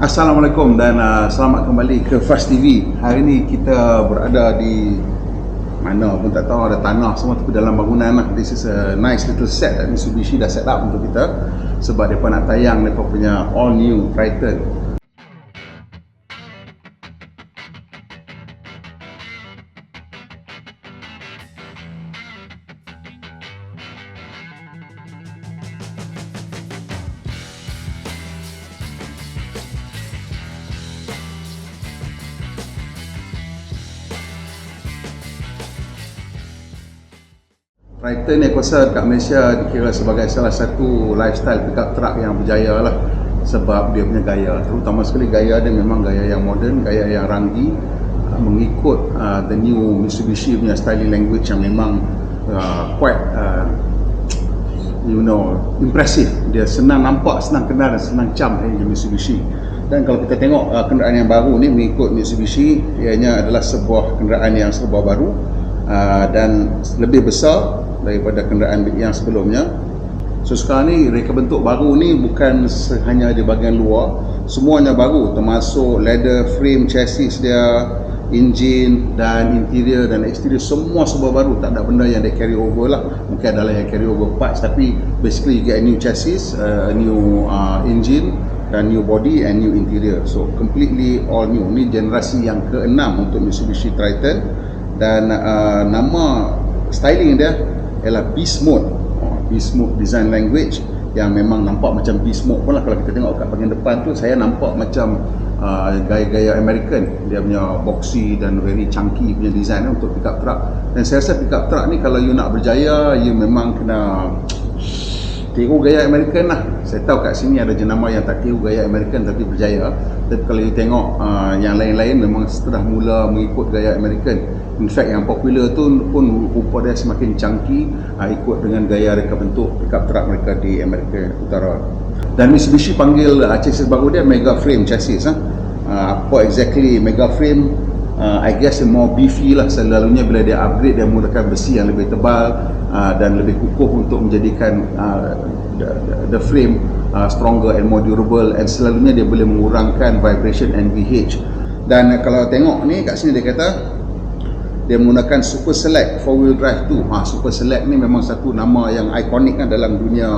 Assalamualaikum dan selamat kembali ke Fast TV. Hari ni kita berada di mana pun tak tahu, ada tanah semua tapi dalam bangunan lah. This is a nice little set that Mitsubishi dah set up untuk kita sebab mereka nak tayang mereka punya all new Triton. Triton ni aku rasa kat Malaysia dikira sebagai salah satu lifestyle pickup truck yang berjaya lah sebab dia punya gaya, terutama sekali gaya dia memang gaya yang moden, gaya yang ranggi, mengikut the new Mitsubishi punya styling language yang memang quite impressive. Dia senang nampak, senang kenal dan senang cam Mitsubishi. Dan kalau kita tengok kenderaan yang baru ni mengikut Mitsubishi, ianya adalah sebuah kenderaan yang serba baru dan lebih besar daripada kenderaan yang sebelumnya. So sekarang ni reka bentuk baru ni bukan hanya di bahagian luar, semuanya baru, termasuk leather frame chassis dia, engine dan interior dan exterior semua serba baru. Tak ada benda yang dia carry over lah. Mungkin adalah yang carry over parts, tapi basically you get a new chassis, new engine dan new body and new interior. So completely all new. Ni generasi yang ke-6 untuk Mitsubishi Triton dan nama styling dia ialah Beast Mode. Beast Mode design language yang memang nampak macam Beast Mode pun lah. Kalau kita tengok kat bahagian depan tu, saya nampak macam gaya-gaya American. Dia punya boxy dan very chunky punya design untuk pickup truck. Dan saya rasa pickup truck ni kalau you nak berjaya, you memang kena tiru gaya American lah. Saya tahu kat sini ada jenama yang tak tiru gaya American tapi berjaya. Tapi kalau you tengok yang lain-lain memang setelah mula mengikut gaya American. In fact yang popular tu pun rupa dia semakin chunky, ikut dengan gaya reka bentuk pickup truck mereka di Amerika Utara. Dan Mitsubishi panggil chassis baru dia mega frame chassis. Apa exactly mega frame? I guess more beefy lah. Selalunya bila dia upgrade, dia menggunakan besi yang lebih tebal dan lebih kukuh untuk menjadikan the frame stronger and more durable, and selalunya dia boleh mengurangkan vibration NVH. Dan kalau tengok ni kat sini dia kata dia menggunakan Super Select 4-wheel drive 2. Super Select ni memang satu nama yang ikonik kan dalam dunia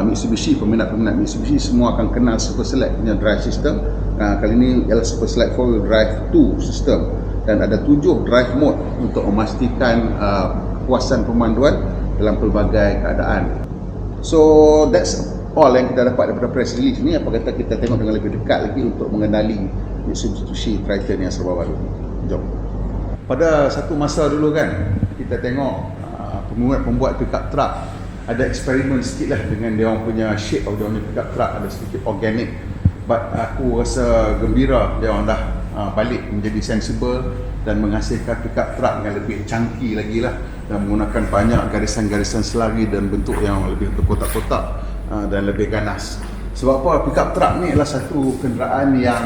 Mitsubishi. Peminat-peminat Mitsubishi semua akan kenal Super Select punya drive system. Kali ini ialah Super Select 4-wheel drive 2 system dan ada 7 drive mode untuk memastikan kepuasan pemanduan dalam pelbagai keadaan. So that's all yang kita dapat daripada press release ni. Apa kata kita tengok dengan lebih dekat lagi untuk mengenali Mitsubishi Triton yang serba baru. Jom. Pada satu masa dulu kan, kita tengok pembuat pickup truck ada eksperimen sikit lah dengan dia orang punya shape of dia punya pickup truck, ada sedikit organic. But aku rasa gembira dia orang dah balik menjadi sensible dan menghasilkan pickup truck yang lebih chunky lagi lah, dan menggunakan banyak garisan-garisan selari dan bentuk yang lebih berkotak-kotak dan lebih ganas. Sebab apa? Pickup truck ni adalah satu kenderaan yang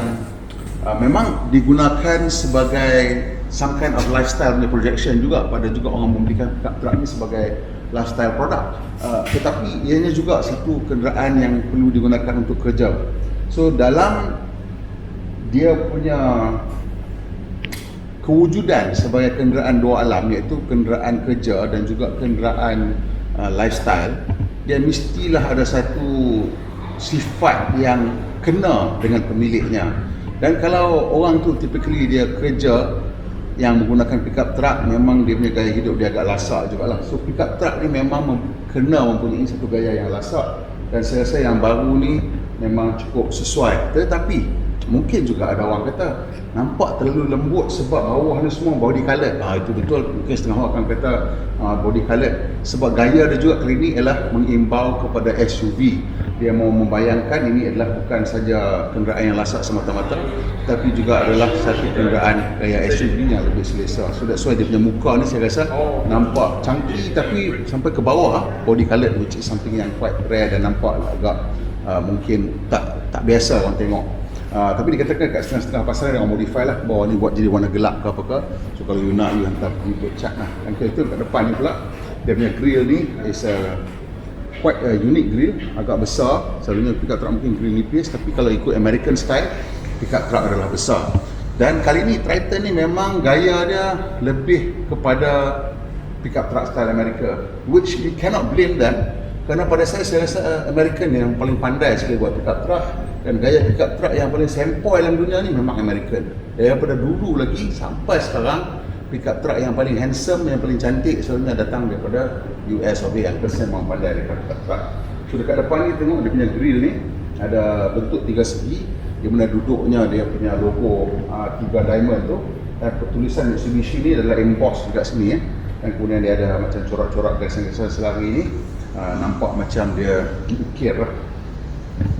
memang digunakan sebagai some kind of lifestyle punya projection juga. Pada juga orang membelikan pickup truck ni sebagai lifestyle product, tetapi ianya juga satu kenderaan yang perlu digunakan untuk kerja. So dalam dia punya kewujudan sebagai kenderaan dua alam, iaitu kenderaan kerja dan juga kenderaan lifestyle, dia mestilah ada satu sifat yang kena dengan pemiliknya. Dan kalau orang tu typically dia kerja yang menggunakan pickup truck, memang dia punya gaya hidup dia agak lasak jugalah. So pickup truck ni memang kena mempunyai satu gaya yang lasak, dan saya rasa yang baru ni memang cukup sesuai. Tetapi mungkin juga ada orang kata nampak terlalu lembut sebab bawah ni semua body colored. Itu betul. Mungkin setengah orang akan kata body colored sebab gaya dia juga kali ini ialah mengimbau kepada SUV. Dia mau membayangkan ini adalah bukan saja kenderaan yang lasak semata-mata, tapi juga adalah satu kenderaan gaya SUV yang lebih selesa. So that's why dia punya muka ni saya rasa nampak chunky tapi sampai ke bawah body colored, which is something yang quite rare dan nampak agak mungkin tak biasa orang tengok. Tapi dikatakan kat setengah-setengah pasar dia orang modify lah, bawah ni buat jadi warna gelap ke apa-apa. So kalau you nak, you hantar pergi untuk cat lah. Dan itu kat depan ni pula, dia punya grill ni is a quite a unique grill, agak besar. Selalunya pickup truck mungkin grill nipis, tapi kalau ikut American style, pickup truck adalah besar. Dan kali ni Triton ni memang gaya dia lebih kepada pickup truck style Amerika, which we cannot blame them, kerana pada saya rasa American yang paling pandai sekali buat pickup truck, dan gaya pickup truck yang paling sempoi dalam dunia ni memang American. Daripada dulu lagi sampai sekarang, pickup truck yang paling handsome, yang paling cantik selalunya datang daripada US of A, yang memang pandai daripada pickup truck. So dekat depan ni tengok dia punya grill ni ada bentuk 3 segi, di mana duduknya dia punya logo 3 diamond tu, dan tulisan Mitsubishi ni adalah emboss dekat sini dan kemudian dia ada macam corak-corak garisan-garisan selari ni, nampak macam dia diukir lah.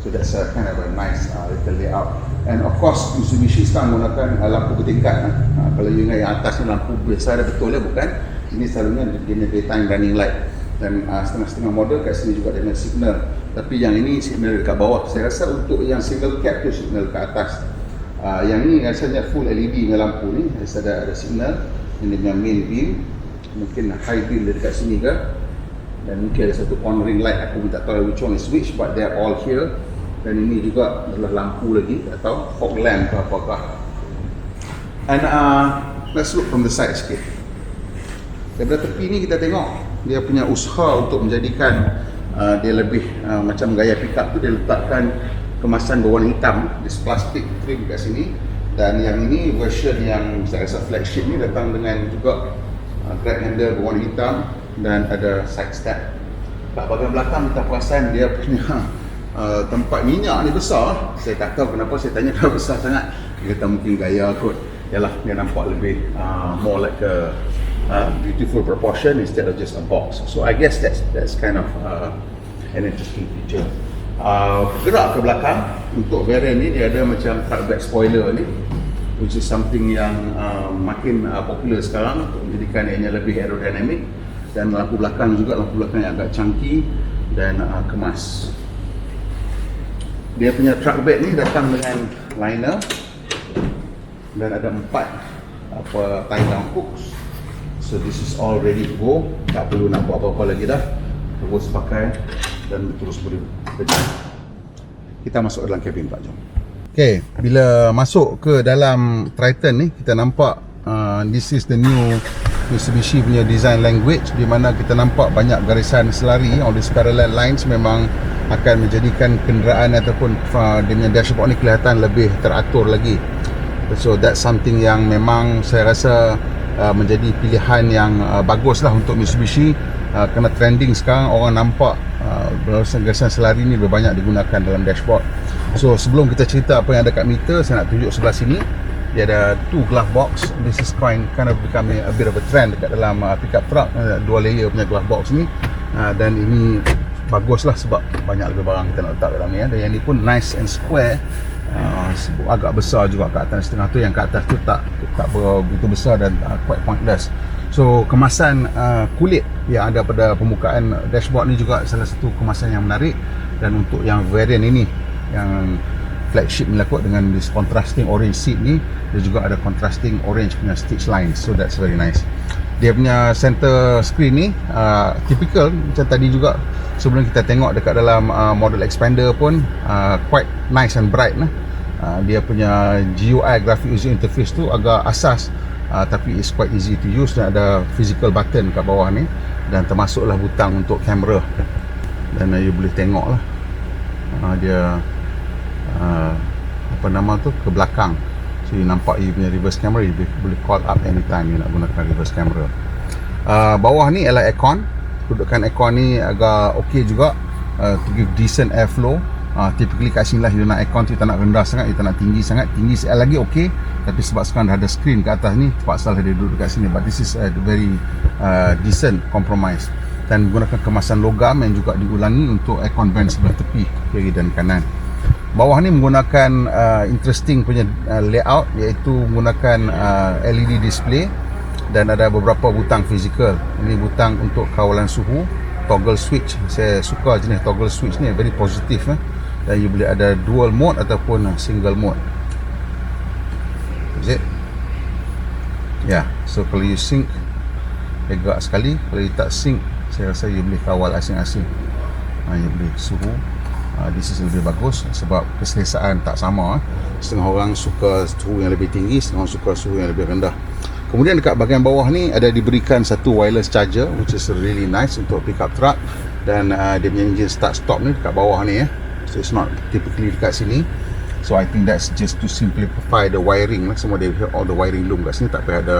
So that's a kind of a nice little layout. And of course Mitsubishi sekarang menggunakan lampu bertingkat. Kalau you ingat yang atas ni lampu biasa, ada betul lah bukan? Ini selalunya dia daytime running light. Dan setengah-setengah model kat sini juga dengan signal, tapi yang ini signal dekat bawah. Saya rasa untuk yang single cap tu signal dekat atas. Yang ni rasanya full LED dengan lampu ni, ada signal. Ini dengan main beam, mungkin high beam dari dekat sini ke, dan mungkin ada satu on ring light, aku tak tahu which one is which, but they are all here. Dan ini juga adalah lampu lagi, atau fog lamp ke apakah. And let's look from the side sikit. Daripada tepi ni kita tengok dia punya usaha untuk menjadikan dia lebih macam gaya pickup tu. Dia letakkan kemasan berwarna hitam, this plastic trim kat sini. Dan yang ini version yang saya rasa flagship ni datang dengan juga grab handle berwarna hitam dan ada side step. Kat bahagian belakang kita perasan dia punya tempat minyak ni besar. Saya tak tahu kenapa saya tanya kalau besar sangat. Dia kata mungkin gaya kot. Yalah, dia nampak lebih more like a beautiful proportion instead of just a box. So I guess that's kind of an interesting feature. Gerak ke belakang untuk variant ni, dia ada macam truck bed spoiler ni, which is something yang makin popular sekarang untuk menjadikan ianya lebih aerodynamic. Dan lampu belakang juga, lampu belakang yang agak chunky dan kemas. Dia punya truck bed ni datang dengan liner dan ada 4 tie down hooks. So this is all ready to go. Tak perlu nak buat apa-apa lagi dah. Terus pakai dan terus boleh kerja. Kita masuk dalam kabin Pak, jom. Okay, bila masuk ke dalam Triton ni, kita nampak this is the new Mitsubishi punya design language, di mana kita nampak banyak garisan selari, all these parallel lines memang akan menjadikan kenderaan ataupun dia punya dashboard ni kelihatan lebih teratur lagi. So that's something yang memang saya rasa menjadi pilihan yang bagus lah untuk Mitsubishi, kerana trending sekarang orang nampak garisan selari ni lebih banyak digunakan dalam dashboard. So sebelum kita cerita apa yang ada kat meter, saya nak tunjuk sebelah sini. Dia ada 2 glove box. This is kind of becoming a bit of a trend dekat dalam pickup truck, 2 layer punya glove box ni. Dan ini bagus lah sebab banyak lebih barang kita nak letak dalam ni. Dan yang ni pun nice and square. Agak besar juga kat atas, setengah tu yang kat atas tu tak begitu besar dan quite pointless. So kemasan kulit yang ada pada permukaan dashboard ni juga salah satu kemasan yang menarik. Dan untuk yang variant ini, yang flagship ni lah kot, dengan this contrasting orange seat ni, dia juga ada contrasting orange punya stitch line. So that's very nice. Dia punya center screen ni typical macam tadi juga. Sebelum kita tengok dekat dalam model expander pun quite nice and bright lah. Dia punya GUI, graphic user interface tu agak asas, tapi it's quite easy to use. Dan ada physical button kat bawah ni, dan termasuklah butang untuk kamera. Dan you boleh tengok lah dia apa nama tu, ke belakang. So you nampak you punya reverse camera, you boleh call up anytime you nak gunakan reverse camera. Bawah ni ialah aircon. Kedudukan aircon ni agak okey juga, to give decent airflow. Typically kat sini lah you nak aircon tu, tak nak rendah sangat, you tak nak tinggi sangat. Tinggi lagi okey, tapi sebab sekarang dah ada screen kat atas ni, terpaksa dia duduk kat sini. But this is a very decent compromise. Dan menggunakan kemasan logam yang juga diulangi untuk aircon vent sebelah tepi, kiri dan kanan. Bawah ni menggunakan interesting punya layout, iaitu menggunakan LED display dan ada beberapa butang fizikal. Ini butang untuk kawalan suhu, toggle switch. Saya suka jenis toggle switch ni, very positif. Dan you boleh ada dual mode ataupun single mode. Is it? Ya, so kalau you sync, agak sekali. Kalau you tak sync, saya rasa you boleh kawal asing-asing. You boleh suhu. This is lebih bagus sebab keselesaan tak sama. Setengah orang suka suhu yang lebih tinggi, setengah orang suka suhu yang lebih rendah. Kemudian dekat bahagian bawah ni ada diberikan satu wireless charger, which is really nice untuk pickup truck. Dan dia punya engine start stop ni dekat bawah ni ya. So it's not typically dekat sini. So I think that's just to simplify the wiring lah. Semua dia all the wiring loom kat sini, tak payah ada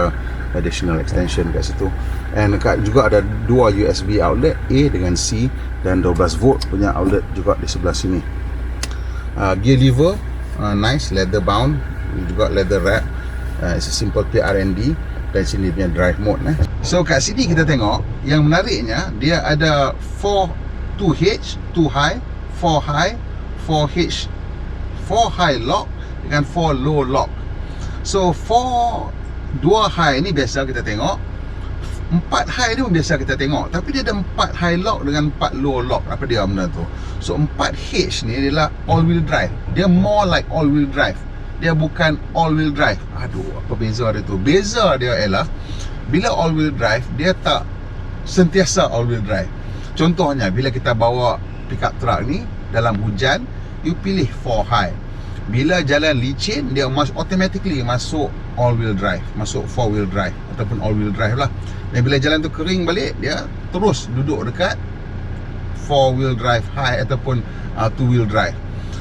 additional extension kat situ. And dekat juga ada dua USB outlet, A dengan C, dan 12 volt punya outlet juga di sebelah sini. Gear lever, nice, leather bound, juga leather wrap. It's a simple PRND. Dan sini punya drive mode So kat sini kita tengok, yang menariknya dia ada 2H, 2 high, 4 high, 4H, 4 high lock dengan 4 low lock. So 2 high ni biasa kita tengok, 4 high ni pun biasa kita tengok, tapi dia ada 4 high lock dengan 4 low lock. Apa dia benda tu? So 4H ni adalah all wheel drive. Dia more like all wheel drive. Dia bukan all wheel drive. Aduh, apa beza dia tu? Beza dia ialah bila all wheel drive, dia tak sentiasa all wheel drive. Contohnya bila kita bawa pickup truck ni dalam hujan, you pilih 4 high. Bila jalan licin, dia automatically masuk all wheel drive, masuk 4 wheel drive ataupun all wheel drive lah. Dan bila jalan tu kering balik, dia terus duduk dekat 4 wheel drive high ataupun 2 wheel drive.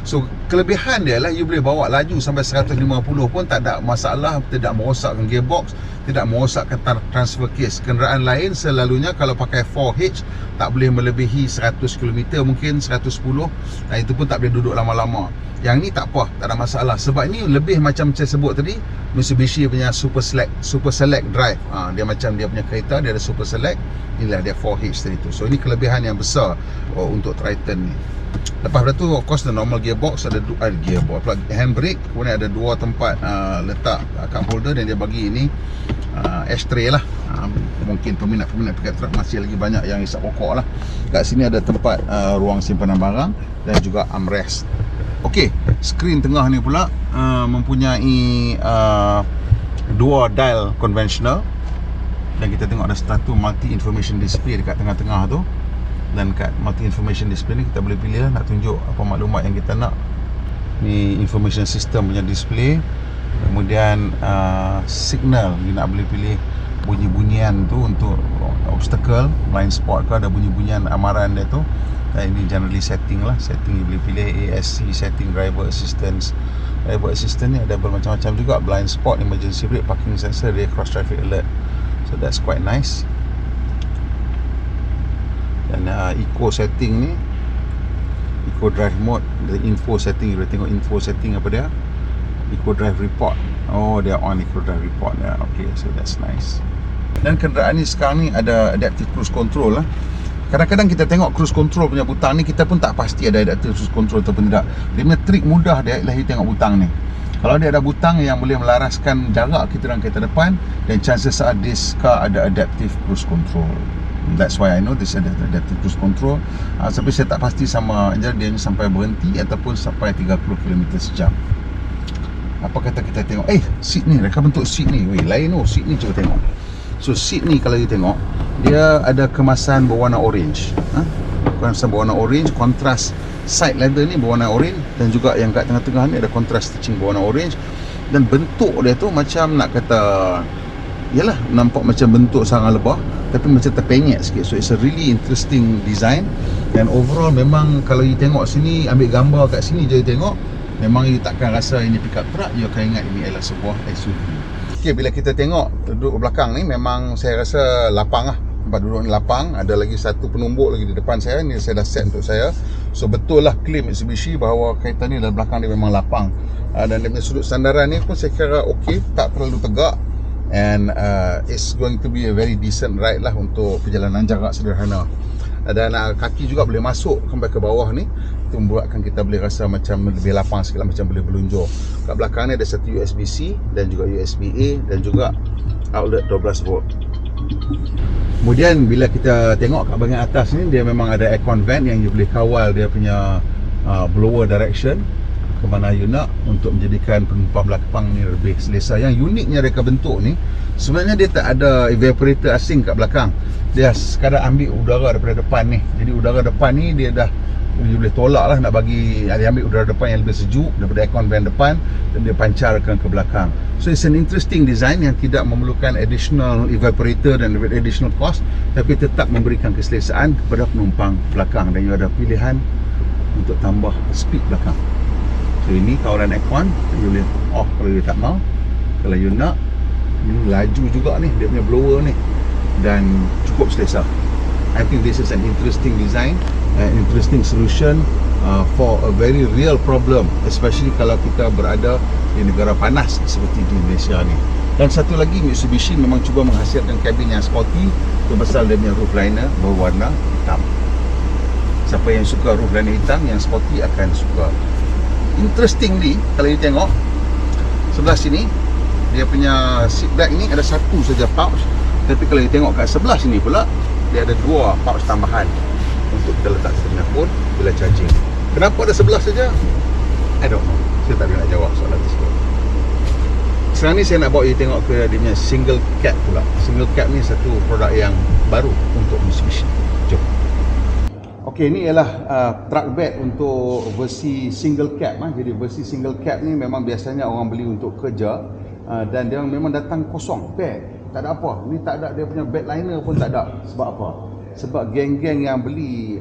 So kelebihan dia lah, you boleh bawa laju sampai 150 pun tak ada masalah, tidak merosakkan gearbox, tidak merosakkan transfer case. Kenderaan lain selalunya kalau pakai 4H tak boleh melebihi 100 km, mungkin 110. Nah, itu pun tak boleh duduk lama-lama. Yang ni tak apa, tak ada masalah. Sebab ni lebih macam saya sebut tadi, Mitsubishi punya Super Select Drive. Dia macam dia punya kereta, dia ada Super Select. Inilah dia 4H tadi tu. So ini kelebihan yang besar untuk Triton ni. Lepas tu of course the normal gearbox, ada gearbox, handbrake, kemudian ada dua tempat letak cup holder, dan dia bagi ini ashtray lah. Mungkin peminat-peminat pickup truck masih lagi banyak yang isap rokok lah. Kat sini ada tempat ruang simpanan barang dan juga armrest. Okey, skrin tengah ni pula mempunyai dua dial konvensional, dan kita tengok ada satu multi information display dekat tengah-tengah tu. Dan kat multi information display ni kita boleh pilih lah nak tunjuk apa maklumat yang kita nak. Ni information system punya display. Kemudian signal, you nak boleh pilih bunyi-bunyian tu untuk obstacle, blind spot ke, ada bunyi-bunyian amaran dia tu. Dan ini generally setting lah. Setting you boleh pilih ASC, setting driver assistance. Driver assistance ni ada bermacam-macam juga. Blind spot, emergency brake, parking sensor, rear cross traffic alert. So that's quite nice. Dan eco setting ni, eco drive mode, the info setting, you boleh tengok info setting apa dia. Eco drive report, oh dia on eco drive report ya. Okay, so that's nice. Dan kenderaan ni sekarang ni ada adaptive cruise control lah. Kadang-kadang kita tengok cruise control punya butang ni, kita pun tak pasti ada adaptive cruise control ataupun tidak. Dia punya trik mudah dia ialah you tengok butang ni. Kalau dia ada butang yang boleh melaraskan jarak kita dengan kereta depan, dan chances are this car ada adaptive cruise control. That's why I know this ada adaptive cruise control. Tapi saya tak pasti sama dia sampai berhenti ataupun sampai 30 km sejam. Apa kata kita tengok, seat ni, reka bentuk seat ni, lain seat ni, cuba tengok. So seat ni kalau you tengok, dia ada kemasan berwarna orange. Kemasan berwarna orange, kontras side leather ni berwarna orange, dan juga yang kat tengah-tengah ni ada kontras stitching berwarna orange. Dan bentuk dia tu macam nak kata, yalah, nampak macam bentuk sarang lebah tapi macam terpenyek sikit. So it's a really interesting design. Dan overall memang kalau you tengok sini, ambil gambar kat sini je you tengok, memang you takkan rasa ini pickup truck, you akan ingat ini adalah sebuah SUV. Okay, bila kita tengok duduk belakang ni, memang saya rasa lapang lah. Tempat duduk ni lapang. Ada lagi satu penumbuk lagi di depan saya, ni saya dah set untuk saya. So betul lah klaim Mitsubishi bahawa kereta ni dalam belakang dia memang lapang. Dan dia punya sudut sandaran ni pun saya kira okey, tak terlalu tegak. And it's going to be a very decent ride lah untuk perjalanan jarak sederhana. Dan kaki juga boleh masuk sampai ke bawah ni. Itu membuatkan kita boleh rasa macam lebih lapang sikit lah, macam boleh berlunjur. Kat belakang ni ada satu USB-C dan juga USB-A dan juga outlet 12 volt. Kemudian bila kita tengok kat bahagian atas ni, dia memang ada aircon vent yang you boleh kawal dia punya blower direction ke mana you nak, untuk menjadikan penumpang belakang ni lebih selesa. Yang uniknya reka bentuk ni, Sebenarnya dia tak ada evaporator asing kat belakang. Dia sekadar ambil udara daripada depan ni. Jadi udara depan ni dia dah, dia boleh tolak lah nak bagi, dia ambil udara depan yang lebih sejuk daripada aircon van depan dan dia pancarkan ke belakang. So it's an interesting design yang tidak memerlukan additional evaporator dan additional cost, tapi tetap memberikan keselesaan kepada penumpang belakang, dan you ada pilihan untuk tambah speed belakang. So ini kawalan aircon, you boleh off kalau you tak mau. Kalau you nak, ini laju juga ni dia punya blower ni, dan cukup selesa. I think this is an interesting design, an interesting solution for a very real problem, especially kalau kita berada di negara panas seperti di Malaysia ni. Dan satu lagi, Mitsubishi memang cuba menghasilkan kabin yang sporty, pasal dia punya roof liner berwarna hitam. Siapa yang suka roof liner hitam yang sporty akan suka. Interestingly, kalau you tengok sebelah sini, dia punya seat back ni ada satu saja pouch, tapi kalau you tengok kat sebelah sini pula, dia ada dua pouch tambahan untuk kita letak telefon bila charging. Kenapa ada sebelah saja? I don't know. Saya tak boleh nak jawab soalan tersebut. Sekarang ni saya nak bawa you tengok ke dia punya single cab pula. Single cab ni satu produk yang baru untuk Mitsubishi. Jom. Okey, ni ialah truck bed untuk versi single cab. Jadi versi single cab ni memang biasanya orang beli untuk kerja, dan dia memang datang kosong, bed. Tak ada apa. Ni tak ada, dia punya bed liner pun tak ada. Sebab apa? Sebab geng-geng yang beli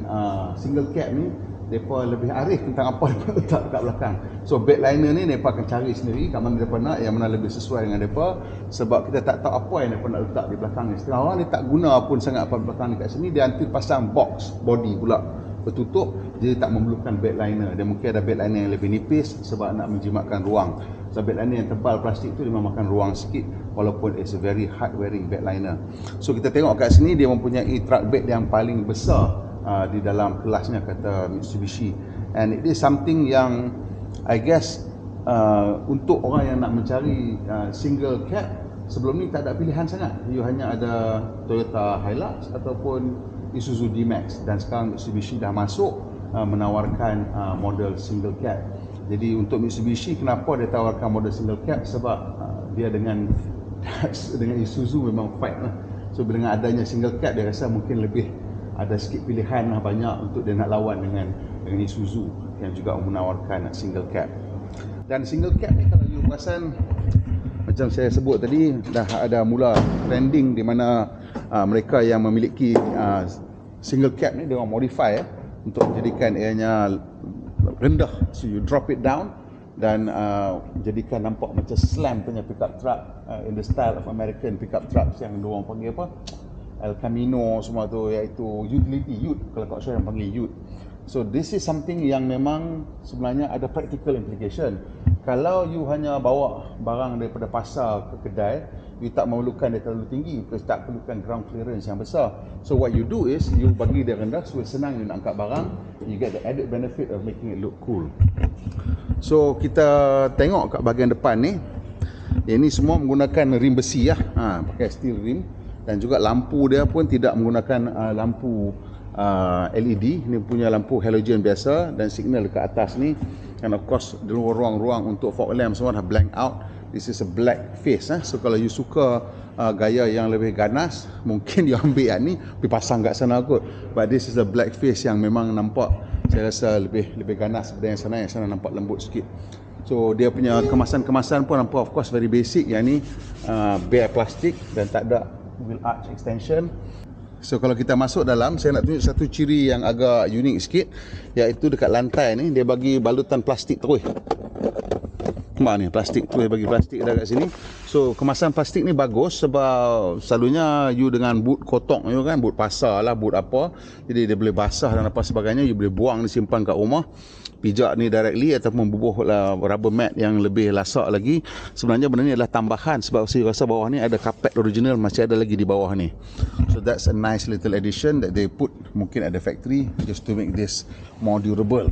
single cab ni, mereka lebih arif tentang apa mereka letak kat belakang. So bed liner ni mereka akan cari sendiri kat mana mereka nak, yang mana lebih sesuai dengan mereka. Sebab kita tak tahu apa yang mereka nak letak di belakang ni. Setengah orang ni tak guna pun sangat apa belakang ni kat sini. Dia nanti pasang box body pula bertutup, jadi tak memerlukan bed liner. Dia mungkin ada bed liner yang lebih nipis sebab nak menjimatkan ruang. So bed liner yang tebal plastik tu dia memakan ruang sikit, walaupun it's a very hard wearing bed liner. So kita tengok kat sini, dia mempunyai truck bed yang paling besar di dalam kelasnya, kata Mitsubishi. And it is something yang I guess untuk orang yang nak mencari single cab, sebelum ni tak ada pilihan sangat. You hanya ada Toyota Hilux ataupun Isuzu D-Max, dan sekarang Mitsubishi dah masuk menawarkan model single cab. Jadi untuk Mitsubishi, kenapa dia tawarkan model single cab? Sebab dia dengan Isuzu memang fight lah. So dengan adanya single cab, dia rasa mungkin lebih ada sikit pilihan lah, banyak untuk dia nak lawan dengan Isuzu yang juga menawarkan single cab. Dan single cab ni kalau you perasan, macam saya sebut tadi, dah ada mula trending di mana mereka yang memiliki single cab ni, dia orang modify untuk jadikan ianya rendah. So you drop it down dan jadikan nampak macam slam punya pickup truck, in the style of American pickup trucks yang dia orang panggil apa, El Camino semua tu, iaitu utility ute, kalau kat saya yang panggil ute. So this is something yang memang sebenarnya ada practical implication. Kalau you hanya bawa barang daripada pasar ke kedai, you tak memerlukan dia terlalu tinggi, because tak perlukan ground clearance yang besar. So what you do is, you bagi dia rendah, so senang you nak angkat barang, you get the added benefit of making it look cool. So kita tengok kat bahagian depan ni, ini semua menggunakan rim besi lah, pakai steel rim. Dan juga lampu dia pun tidak menggunakan lampu LED. Ini punya lampu halogen biasa, dan signal dekat atas ni. And of course, ruang-ruang untuk fog lamp semua dah blank out. This is a black face. So kalau you suka gaya yang lebih ganas, mungkin you ambil yang ni, pergi pasang kat sana kot. But this is a black face yang memang nampak, saya rasa lebih ganas daripada yang sana. Yang sana nampak lembut sikit. So dia punya kemasan-kemasan pun nampak of course very basic. Yang ni bare plastik dan tak ada wheel arch extension. So kalau kita masuk dalam, saya nak tunjuk satu ciri yang agak unik sikit, iaitu dekat lantai ni dia bagi balutan plastik terus. Nampak ni, plastik tu dia bagi plastik dah kat sini. So kemasan plastik ni bagus, sebab selalunya you dengan boot kotak you kan, boot pasar lah, boot apa, jadi dia boleh basah dan apa sebagainya, you boleh buang, disimpan kat rumah, pijak ni directly, ataupun bubuh lah rubber mat yang lebih lasak lagi. Sebenarnya benda ni adalah tambahan, sebab saya rasa bawah ni ada carpet original masih ada lagi di bawah ni. So that's a nice little addition that they put, mungkin at the factory, just to make this more durable.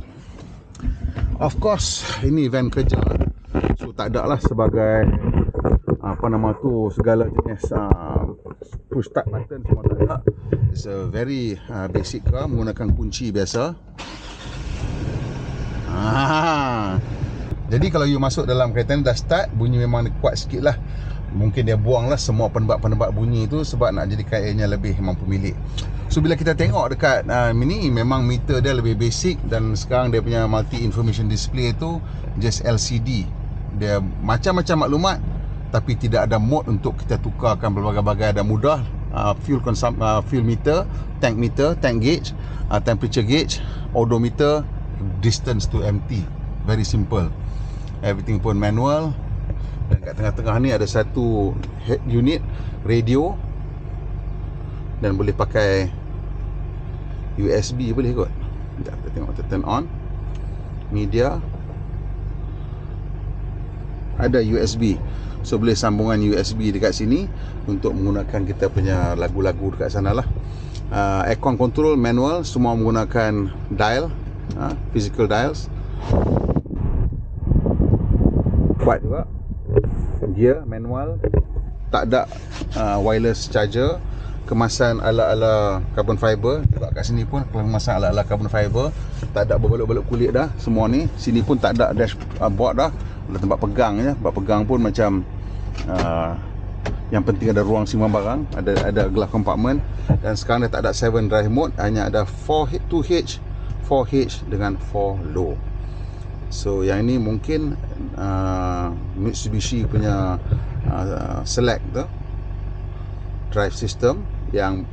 Of course ini van kerja, so tak ada lah sebagai apa nama tu, segala jenis push start button semua tak ada. It's a very basic car menggunakan kunci biasa. Jadi kalau you masuk dalam kereta ni dah start, bunyi memang kuat sikit lah. mungkin dia buang lah semua penebat-penebat bunyi tu sebab nak jadikan ianya lebih mampu milik. So bila kita tengok dekat ni, memang meter dia lebih basic, dan sekarang dia punya multi information display tu just LCD. Dia macam-macam maklumat, tapi tidak ada mode untuk kita tukarkan berbagai-bagai. Ada mudah, fuel meter, tank gauge, temperature gauge, odometer, distance to empty. Very simple. Everything pun manual. Dan kat tengah-tengah ni ada satu head unit radio, dan boleh pakai USB boleh kot. Sekejap kita tengok, kita turn on media, ada USB. So boleh sambungan USB dekat sini untuk menggunakan kita punya lagu-lagu dekat sana lah. Aircon control manual, semua menggunakan dial, physical dials. Kuat juga. Gear manual, tak ada wireless charger. Kemasan ala-ala carbon fiber juga kat sini pun, kemasan ala-ala carbon fiber, tak ada berbaluk-baluk kulit dah semua ni. Sini pun tak ada dashboard dah, ada tempat pegang je. Tempat pegang pun macam yang penting ada ruang simpan barang, ada glass compartment. Dan sekarang dia tak ada 7 drive mode, hanya ada 2H, 4H dengan 4 low. So yang ini mungkin Mitsubishi punya select tu drive system yang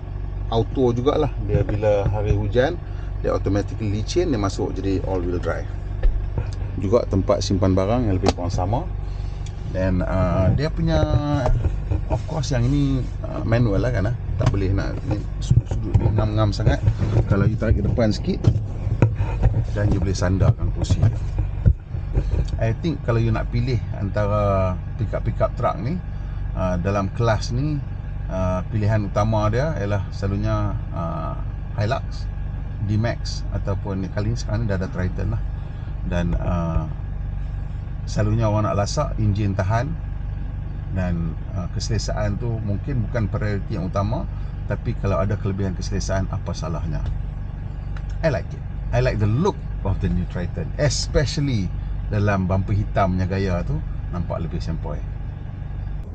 auto jugalah. Dia bila hari hujan dia automatically licin, dia masuk jadi all wheel drive. Juga tempat simpan barang yang lebih kurang sama. Dan dia punya, of course yang ini manual lah kan, tak boleh nak sudut dia ngam-ngam sangat. Kalau you tarik ke depan sikit, dan you boleh sandarkan kursi dia. I think kalau you nak pilih antara pickup truck ni, dalam kelas ni, pilihan utama dia ialah selalunya Hilux, D-Max, ataupun kali ni sekarang ni dah ada Triton lah. Dan selalunya orang nak lasak, enjin tahan, dan keselesaan tu mungkin bukan prioriti yang utama, tapi kalau ada kelebihan keselesaan, apa salahnya? I like it. I like the look of the new Triton, especially dalam bumper hitamnya gaya tu, nampak lebih sempoi.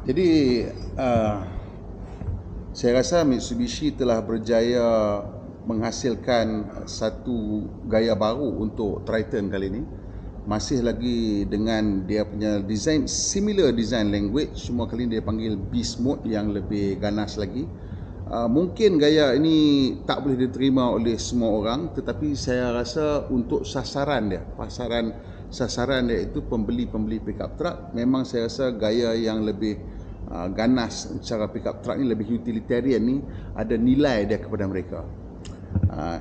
Jadi saya rasa Mitsubishi telah berjaya menghasilkan satu gaya baru untuk Triton kali ini. Masih lagi dengan dia punya design, similar design language, cuma kali ini dia panggil Beast Mode yang lebih ganas lagi. Mungkin gaya ini tak boleh diterima oleh semua orang, tetapi saya rasa untuk sasaran dia, sasaran dia itu pembeli-pembeli pickup truck, memang saya rasa gaya yang lebih ganas secara pickup truck ni, lebih utilitarian ni, ada nilai dia kepada mereka.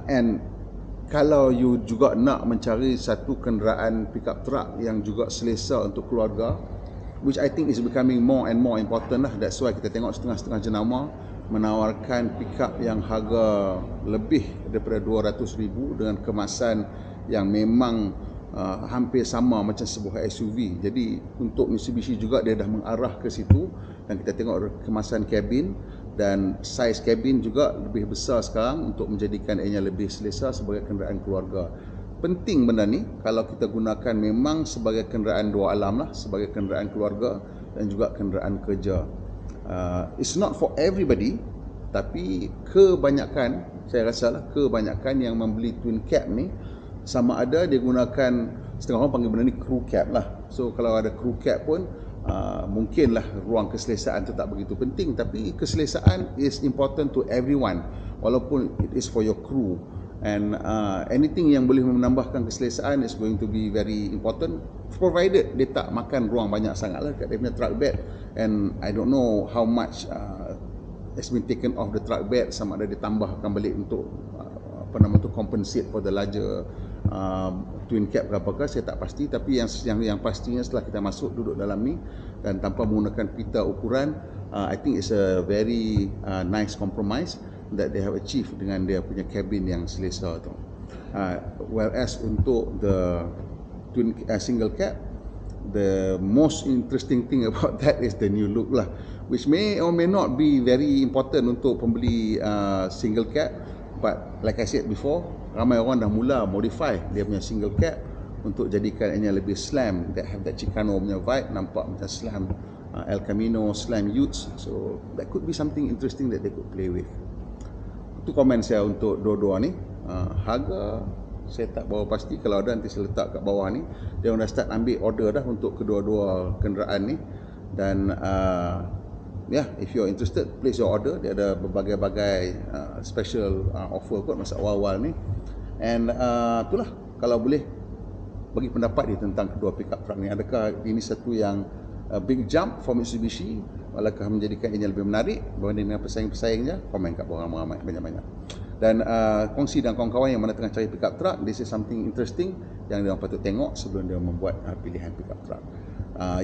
And kalau you juga nak mencari satu kenderaan pickup truck yang juga selesa untuk keluarga, which I think is becoming more and more important lah. That's why kita tengok setengah-setengah jenama menawarkan pickup yang harga lebih daripada 200,000 dengan kemasan yang memang hampir sama macam sebuah SUV. Jadi untuk Mitsubishi juga dia dah mengarah ke situ, dan kita tengok kemasan kabin dan saiz kabin juga lebih besar sekarang untuk menjadikan ianya lebih selesa sebagai kenderaan keluarga. Penting benda ni kalau kita gunakan memang sebagai kenderaan dua alam lah, sebagai kenderaan keluarga dan juga kenderaan kerja. It's not for everybody, tapi kebanyakan, saya rasa lah, kebanyakan yang membeli twin cab ni, sama ada dia gunakan, setengah orang panggil benda ni crew cab lah. So kalau ada crew cab pun mungkinlah ruang keselesaan tu tak begitu penting, tapi keselesaan is important to everyone, walaupun it is for your crew. And anything yang boleh menambahkan keselesaan is going to be very important, provided dia tak makan ruang banyak sangat lah kat dia punya truck bed. And I don't know how much has been taken off the truck bed, sama ada ditambahkan balik untuk compensate for the larger twin cab ke apakah, saya tak pasti. Tapi yang pastinya setelah kita masuk duduk dalam ni dan tanpa menggunakan pita ukuran, I think it's a very nice compromise that they have achieved dengan dia punya cabin yang selesa tu. Whereas untuk the twin single cab, the most interesting thing about that is the new look lah, which may or may not be very important untuk pembeli single cab. But like I said before, ramai orang dah mula modify dia punya single cab untuk jadikan ianya lebih slam, that have that Chicano punya vibe, nampak macam slam El Camino Slam Utes. So that could be something interesting that they could play with. Itu komen saya untuk dua-dua ni. Harga saya tak bawa pasti, kalau ada nanti saya letak kat bawah ni. Dia dah start ambil order dah untuk kedua-dua kenderaan ni. Dan if you're interested, place your order. Dia ada berbagai-bagai special offer kot masa awal-awal ni. And itulah, kalau boleh bagi pendapat dia tentang kedua pickup truck ni. Adakah ini satu yang big jump for Mitsubishi? Adakah menjadikan ini lebih menarik berbanding dengan pesaing-pesaingnya? Komen kat bawah ramai-ramai, banyak-banyak. Dan kongsi dengan kawan-kawan yang mana tengah cari pickup truck. This is something interesting yang dia patut tengok sebelum dia membuat pilihan pickup truck.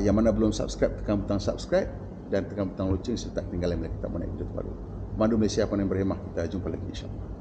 Yang mana belum subscribe, tekan butang subscribe dan tekan butang loceng serta tinggalkan bila kita mau naik video terbaru. Pemandu Malaysia Pandai Berhemah, kita jumpa lagi insyaAllah.